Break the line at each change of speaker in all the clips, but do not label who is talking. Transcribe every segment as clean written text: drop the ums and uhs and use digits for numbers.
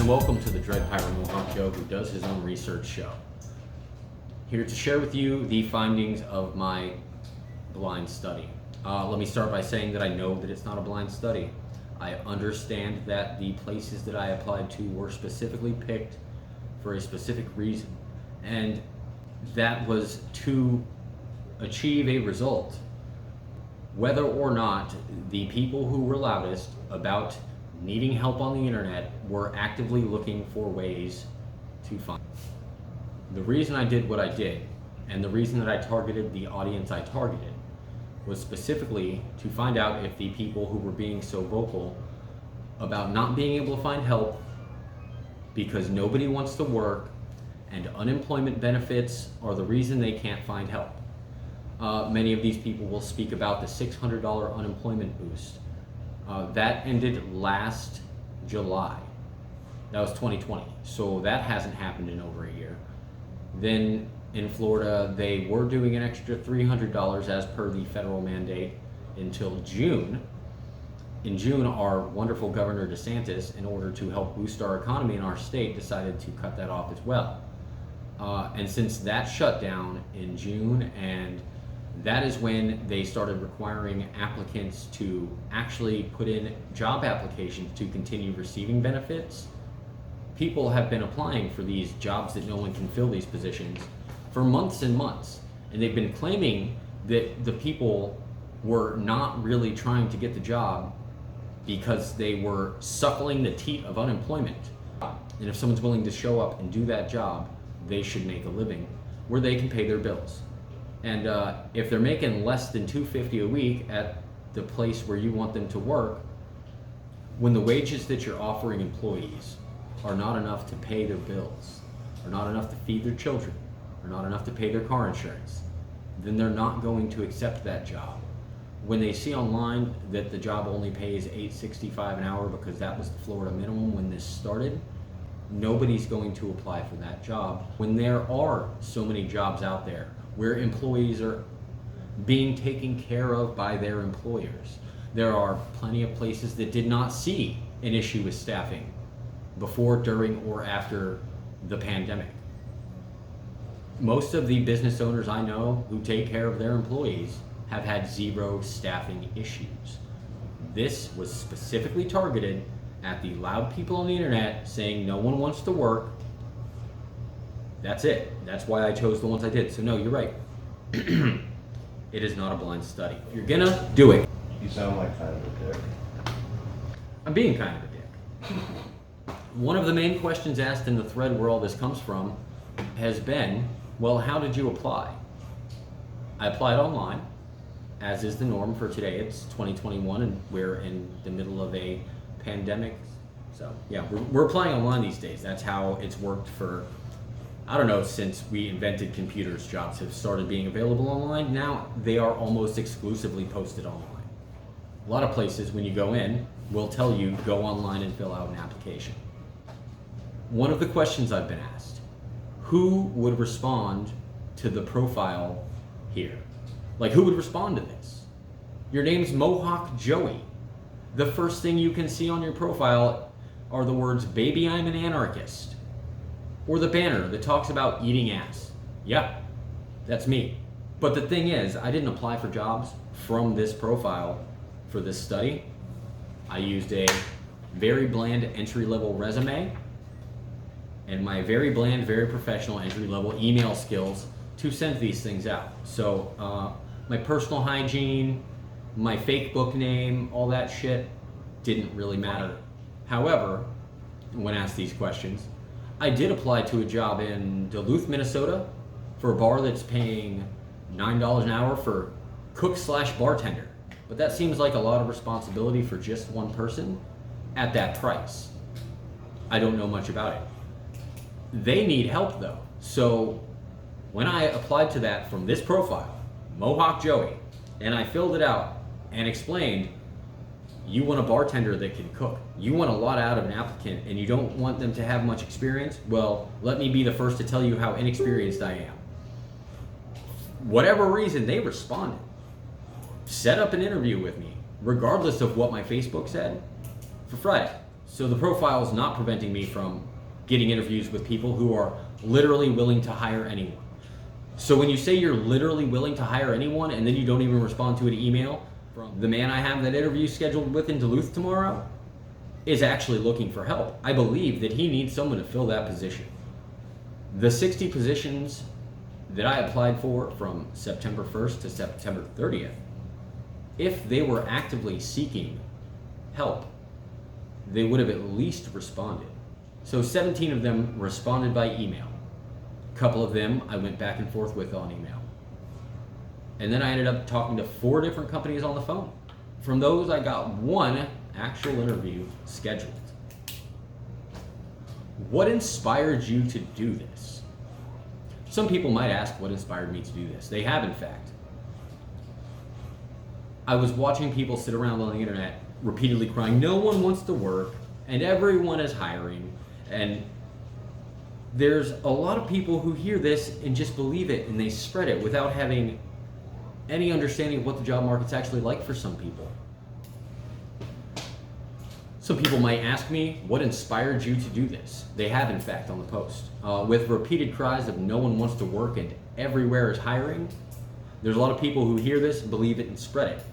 and welcome to the DreadPirateMohawkJoe, who does his own research show. Here to share with you the findings of my blind study. Let me start by saying that I know that it's not a blind study. I understand that the places that I applied to were specifically picked for a specific reason, and that was to achieve a result. Whether or not the people who were loudest about needing help on the internet were actively looking for ways to find. The reason I did what I did, and the reason that I targeted the audience I targeted, was specifically to find out if the people who were being so vocal about not being able to find help because nobody wants to work and unemployment benefits are the reason they can't find help. Many of these people will speak about the $600 unemployment boost. That ended last July. That was 2020. So that hasn't happened in over a year. Then in Florida, they were doing an extra $300 as per the federal mandate until June. In June, our wonderful Governor DeSantis, in order to help boost our economy in our state, decided to cut that off as well. And since that shut down in June, and that is when they started requiring applicants to actually put in job applications to continue receiving benefits. People have been applying for these jobs that no one can fill these positions for months and months. And they've been claiming that the people were not really trying to get the job because they were suckling the teat of unemployment. And if someone's willing to show up and do that job, they should make a living where they can pay their bills. And if they're making less than $250 a week at the place where you want them to work, when the wages that you're offering employees are not enough to pay their bills, are not enough to feed their children, are not enough to pay their car insurance, then they're not going to accept that job. When they see online that the job only pays $8.65 an hour because that was the Florida minimum when this started, nobody's going to apply for that job when there are so many jobs out there where employees are being taken care of by their employers. There are plenty of places that did not see an issue with staffing before, during, or after the pandemic. Most of the business owners I know who take care of their employees have had zero staffing issues. This was specifically targeted at the loud people on the internet saying no one wants to work. That's it. That's why I chose the ones I did. So no, you're right. It is not a blind study. If you're gonna do it.
You sound like kind of a dick.
I'm being kind of a dick. One of the main questions asked in the thread where all this comes from has been, well, how did you apply? I applied online, as is the norm for today. It's 2021 and we're in the middle of a pandemic. So yeah, we're applying online these days. That's how it's worked for, I don't know, since we invented computers. Jobs have started being available online. Now they are almost exclusively posted online. A lot of places when you go in will tell you go online and fill out an application. One of the questions I've been asked, who would respond to the profile here? Like, who would respond to this? Your name's Mohawk Joey. The first thing you can see on your profile are the words, "Baby, I'm an anarchist." Or the banner that talks about eating ass. Yeah, that's me. But the thing is, I didn't apply for jobs from this profile for this study. I used a very bland entry-level resume and my very bland, very professional entry-level email skills to send these things out. So my personal hygiene, my fake book name, all that shit didn't really matter. However, when asked these questions, I did apply to a job in Duluth, Minnesota for a bar that's paying $9 an hour for cook/bartender. But that seems like a lot of responsibility for just one person at that price. I don't know much about it. They need help though. So when I applied to that from this profile, Mohawk Joey, and I filled it out and explained, you want a bartender that can cook. You want a lot out of an applicant and you don't want them to have much experience? Well, let me be the first to tell you how inexperienced I am. Whatever reason, they responded. Set up an interview with me, regardless of what my Facebook said, for Friday. So the profile is not preventing me from getting interviews with people who are literally willing to hire anyone. So when you say you're literally willing to hire anyone and then you don't even respond to an email from the man I have that interview scheduled with in Duluth tomorrow is actually looking for help. I believe that he needs someone to fill that position. The 60 positions that I applied for from September 1st to September 30th, if they were actively seeking help, they would have at least responded. So 17 of them responded by email. A couple of them I went back and forth with on email. And then I ended up talking to 4 different companies on the phone. From those, I got 1 actual interview scheduled. What inspired you to do this? Some people might ask what inspired me to do this. They have, in fact. I was watching people sit around on the internet repeatedly crying, no one wants to work, and everyone is hiring. And there's a lot of people who hear this and just believe it, and they spread it without having any understanding of what the job market's actually like for some people. Some people might ask me, what inspired you to do this? They have, in fact, on the post. With repeated cries of no one wants to work and everywhere is hiring, there's a lot of people who hear this, believe it, and spread it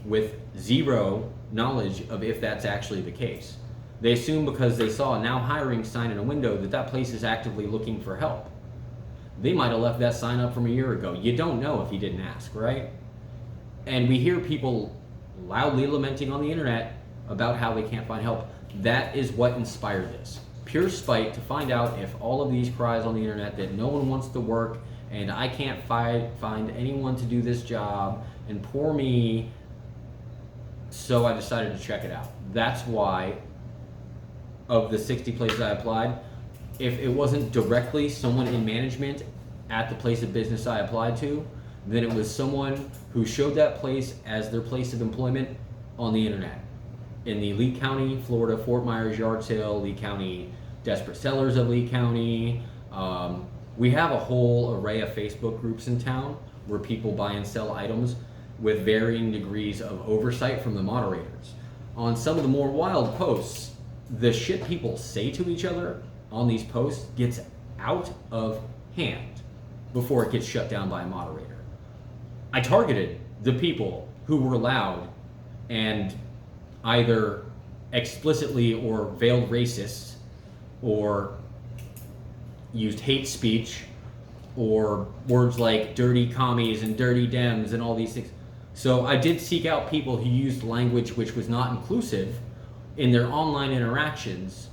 with zero knowledge of if that's actually the case. They assume because they saw a now hiring sign in a window that that place is actively looking for help. They might have left that sign up from a year ago. You don't know if he didn't ask, right? And we hear people loudly lamenting on the internet about how they can't find help. That is what inspired this. Pure spite to find out if all of these cries on the internet that no one wants to work and I can't find anyone to do this job and poor me, so I decided to check it out. That's why of the 60 places I applied, if it wasn't directly someone in management at the place of business I applied to, then it was someone who showed that place as their place of employment on the internet. In the Lee County, Florida, Fort Myers yard sale, Lee County, desperate sellers of Lee County. We have a whole array of Facebook groups in town where people buy and sell items with varying degrees of oversight from the moderators. On some of the more wild posts, the shit people say to each other on these posts gets out of hand before it gets shut down by a moderator. I targeted the people who were loud and either explicitly or veiled racists or used hate speech or words like dirty commies and dirty Dems and all these things. So I did seek out people who used language which was not inclusive in their online interactions,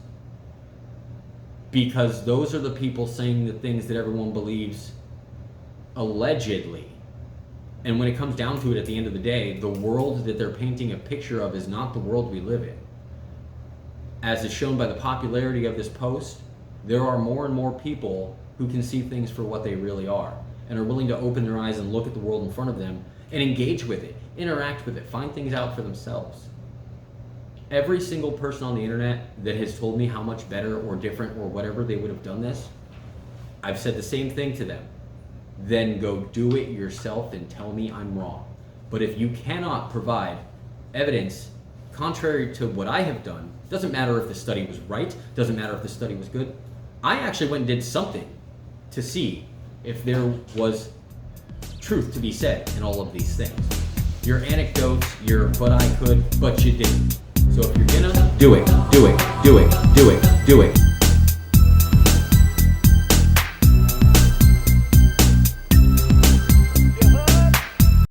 because those are the people saying the things that everyone believes allegedly. And when it comes down to it, at the end of the day, the world that they're painting a picture of is not the world we live in. As is shown by the popularity of this post, there are more and more people who can see things for what they really are and are willing to open their eyes and look at the world in front of them and engage with it, interact with it, find things out for themselves. Every single person on the internet that has told me how much better or different or whatever they would have done this, I've said the same thing to them. Then go do it yourself and tell me I'm wrong. But if you cannot provide evidence contrary to what I have done, doesn't matter if the study was right, doesn't matter if the study was good. I actually went and did something to see if there was truth to be said in all of these things. Your anecdotes, your but I could, but you didn't. So if you're gonna do it, do it, do it, do it, do it.